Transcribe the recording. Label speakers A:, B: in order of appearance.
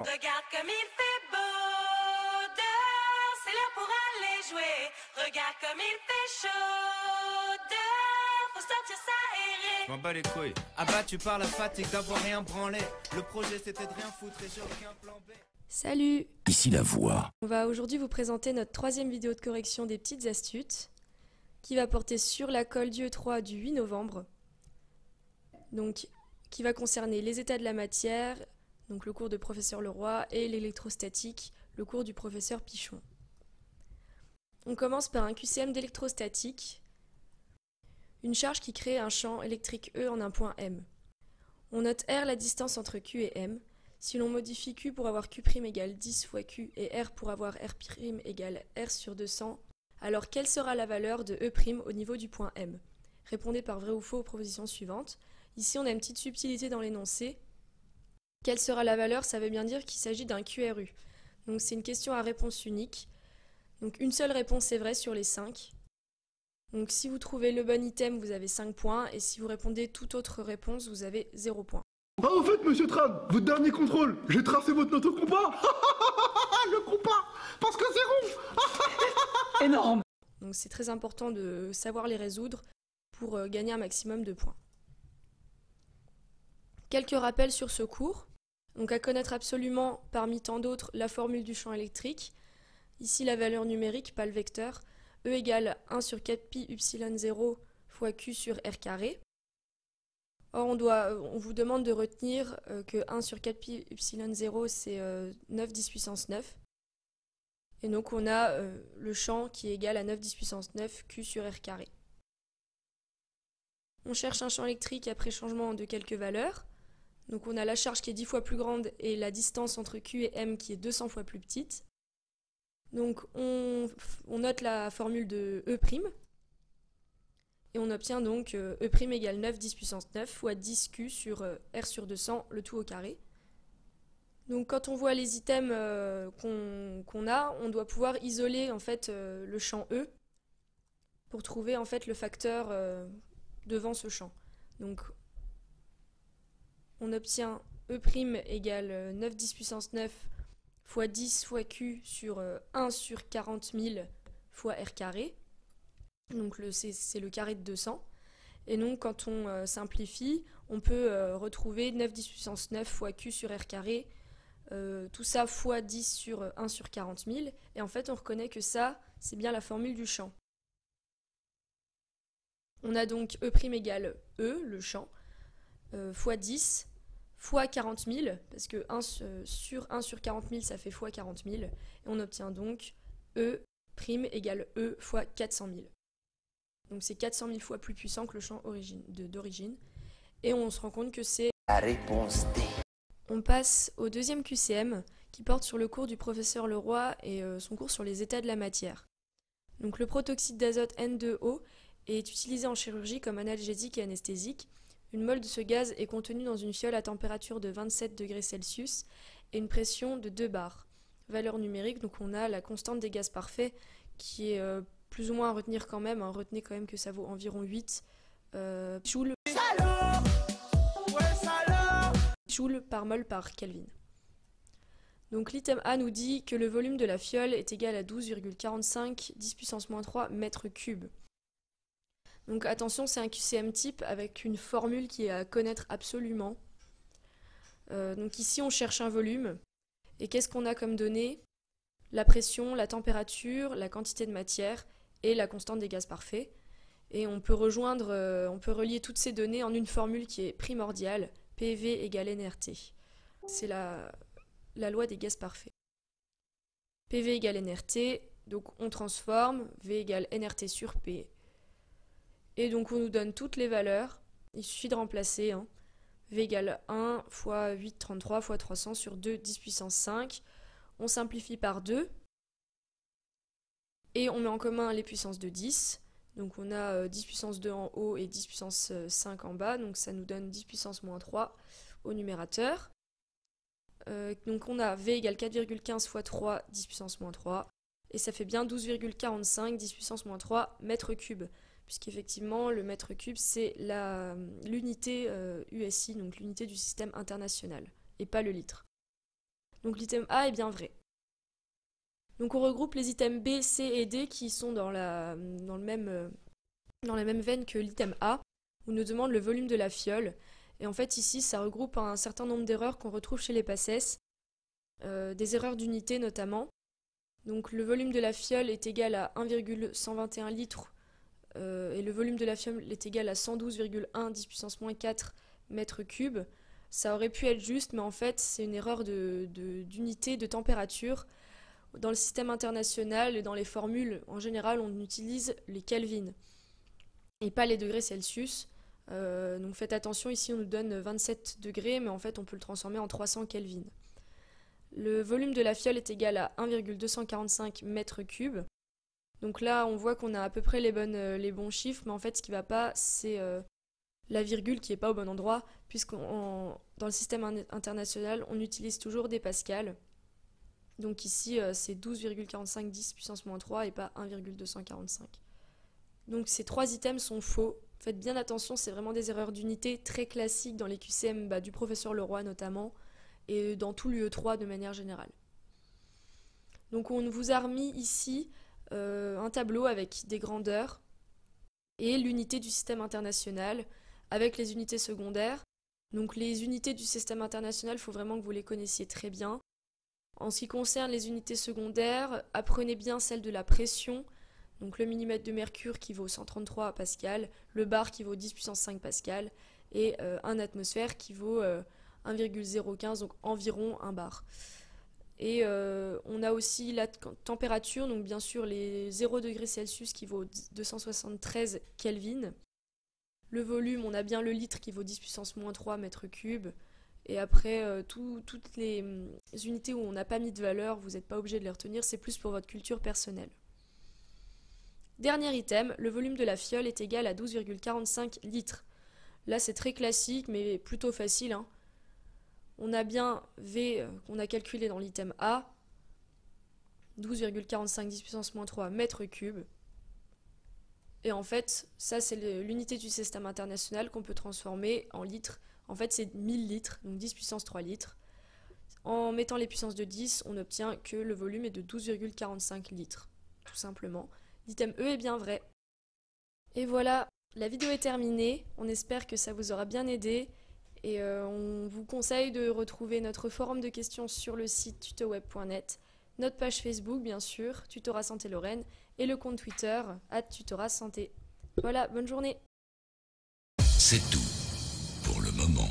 A: Regarde comme il fait beau dehors, c'est l'heure pour aller jouer. Regarde comme il fait chaud dehors, faut sortir s'aérer.
B: Je m'en bats les couilles. Abattu par la fatigue d'avoir rien branlé. Le projet c'était de rien foutre et j'ai aucun plan B.
C: Salut!
D: Ici la voix.
C: On va aujourd'hui vous présenter notre troisième vidéo de correction des petites astuces qui va porter sur la colle du E3 du 8 novembre. Donc, qui va concerner les états de la matière, donc le cours de professeur Leroy, et l'électrostatique, le cours du professeur Pichon. On commence par un QCM d'électrostatique, une charge qui crée un champ électrique E en un point M. On note R la distance entre Q et M. Si l'on modifie Q pour avoir Q' égale 10 fois Q et R pour avoir R' égale R sur 200, alors quelle sera la valeur de E' au niveau du point M? Répondez par vrai ou faux aux propositions suivantes. Ici, on a une petite subtilité dans l'énoncé. Quelle sera la valeur? Ça veut bien dire qu'il s'agit d'un QRU. Donc c'est une question à réponse unique. Donc une seule réponse est vraie sur les 5. Donc si vous trouvez le bon item, vous avez 5 points. Et si vous répondez toute autre réponse, vous avez 0 points.
E: Ah, au fait, monsieur Tran, votre dernier contrôle, j'ai tracé votre note au compas. Le compas, parce que c'est rond.
F: Énorme.
C: Donc c'est très important de savoir les résoudre pour gagner un maximum de points. Quelques rappels sur ce cours. Donc à connaître absolument, parmi tant d'autres, la formule du champ électrique. Ici la valeur numérique, pas le vecteur. E égale 1 sur 4 pi upsilon 0 fois Q sur R carré. Or on vous demande de retenir que 1 sur 4 pi upsilon 0 c'est 9 10 puissance 9. Et donc on a le champ qui est égal à 9 10 puissance 9 Q sur R carré. On cherche un champ électrique après changement de quelques valeurs. Donc on a la charge qui est 10 fois plus grande et la distance entre Q et M qui est 200 fois plus petite. Donc on note la formule de E'. Et on obtient donc E' égale 9 10 puissance 9 fois 10 Q sur R sur 200, le tout au carré. Donc quand on voit les items qu'on a, on doit pouvoir isoler en fait le champ E pour trouver en fait le facteur devant ce champ. Donc on obtient E' égale 9 10 puissance 9 fois 10 fois Q sur 1 sur 40 000 fois R carré. Donc c'est le carré de 200. Et donc quand on simplifie, on peut retrouver 9 10 puissance 9 fois Q sur R carré, tout ça fois 10 sur 1 sur 40 000. Et en fait on reconnaît que ça, c'est bien la formule du champ. On a donc E' égale E, le champ, fois 10 fois 40 000, parce que 1 sur 40 000 ça fait fois 40 000. Et on obtient donc E' égale E fois 400 000. Donc c'est 400 000 fois plus puissant que le champ d'origine. Et on se rend compte que c'est
D: La réponse D.
C: On passe au deuxième QCM qui porte sur le cours du professeur Leroy et son cours sur les états de la matière. Donc le protoxyde d'azote N2O est utilisé en chirurgie comme analgésique et anesthésique. Une mole de ce gaz est contenue dans une fiole à température de 27 degrés Celsius et une pression de 2 bars. Valeur numérique, donc on a la constante des gaz parfaits qui est plus ou moins à retenir quand même. Retenez quand même que ça vaut environ 8 joules par mol par Kelvin. Donc l'item A nous dit que le volume de la fiole est égal à 12,45 10 puissance moins 3 mètres cubes. Donc attention, c'est un QCM type avec une formule qui est à connaître absolument. Donc ici on cherche un volume. Et qu'est-ce qu'on a comme données? La pression, la température, la quantité de matière et la constante des gaz parfaits. Et on peut relier toutes ces données en une formule qui est primordiale, PV égale nRT. C'est la loi des gaz parfaits. PV égale nRT, donc on transforme, V égale nRT sur P. Et donc on nous donne toutes les valeurs, il suffit de remplacer. V égale 1 fois 833 fois 300 sur 2 10 puissance 5. On simplifie par 2. Et on met en commun les puissances de 10. Donc on a 10 puissance 2 en haut et 10 puissance 5 en bas. Donc ça nous donne 10 puissance moins 3 au numérateur. Donc on a V égale 4,15 fois 3 10 puissance moins 3. Et ça fait bien 12,45 10 puissance moins 3 mètres cubes. Puisqu'effectivement le mètre cube c'est l'unité USI, donc l'unité du système international, et pas le litre. Donc l'item A est bien vrai. Donc on regroupe les items B, C et D qui sont dans la même veine que l'item A. On nous demande le volume de la fiole. Et en fait ici ça regroupe un certain nombre d'erreurs qu'on retrouve chez les PACES, des erreurs d'unité notamment. Donc le volume de la fiole est égal à 1,121 litres et le volume de la fiole est égal à 112,1 10 puissance moins 4 mètres cubes. Ça aurait pu être juste, mais en fait c'est une erreur d'unité de température. Dans le système international et dans les formules, en général, on utilise les Kelvin et pas les degrés Celsius. Donc faites attention, ici on nous donne 27 degrés, mais en fait on peut le transformer en 300 Kelvin. Le volume de la fiole est égal à 1,245 mètres cubes. Donc là, on voit qu'on a à peu près les bons chiffres, mais en fait, ce qui ne va pas, c'est la virgule qui n'est pas au bon endroit, puisque dans le système international, on utilise toujours des pascals. Donc ici, c'est 12,45 10 puissance moins 3 et pas 1,245. Donc ces 3 items sont faux. Faites bien attention, c'est vraiment des erreurs d'unité très classiques dans les QCM du professeur Leroy notamment, et dans tout l'UE3 de manière générale. Donc on vous a remis ici un tableau avec des grandeurs et l'unité du système international avec les unités secondaires. Donc les unités du système international, il faut vraiment que vous les connaissiez très bien. En ce qui concerne les unités secondaires, apprenez bien celle de la pression, donc le millimètre de mercure qui vaut 133 pascal, le bar qui vaut 10 puissance 5 pascal, et un atmosphère qui vaut 1,015, donc environ 1 bar. Et on a aussi la température, donc bien sûr les 0 degrés Celsius qui vaut 273 Kelvin. Le volume, on a bien le litre qui vaut 10 puissance moins 3 mètres cubes. Et après, toutes les unités où on n'a pas mis de valeur, vous n'êtes pas obligé de les retenir, c'est plus pour votre culture personnelle. Dernier item, le volume de la fiole est égal à 12,45 litres. Là, c'est très classique, mais plutôt facile, hein. On a bien V qu'on a calculé dans l'item A, 12,45 10 puissance moins 3 mètres cubes. Et en fait, ça c'est l'unité du système international qu'on peut transformer en litres. En fait, c'est 1000 litres, donc 10 puissance 3 litres. En mettant les puissances de 10, on obtient que le volume est de 12,45 litres, tout simplement. L'item E est bien vrai. Et voilà, la vidéo est terminée. On espère que ça vous aura bien aidé. Et on vous conseille de retrouver notre forum de questions sur le site tutoweb.net, notre page Facebook bien sûr, Tutorat Santé Lorraine, et le compte Twitter @tutoratsanté. Voilà, bonne journée.
D: C'est tout pour le moment.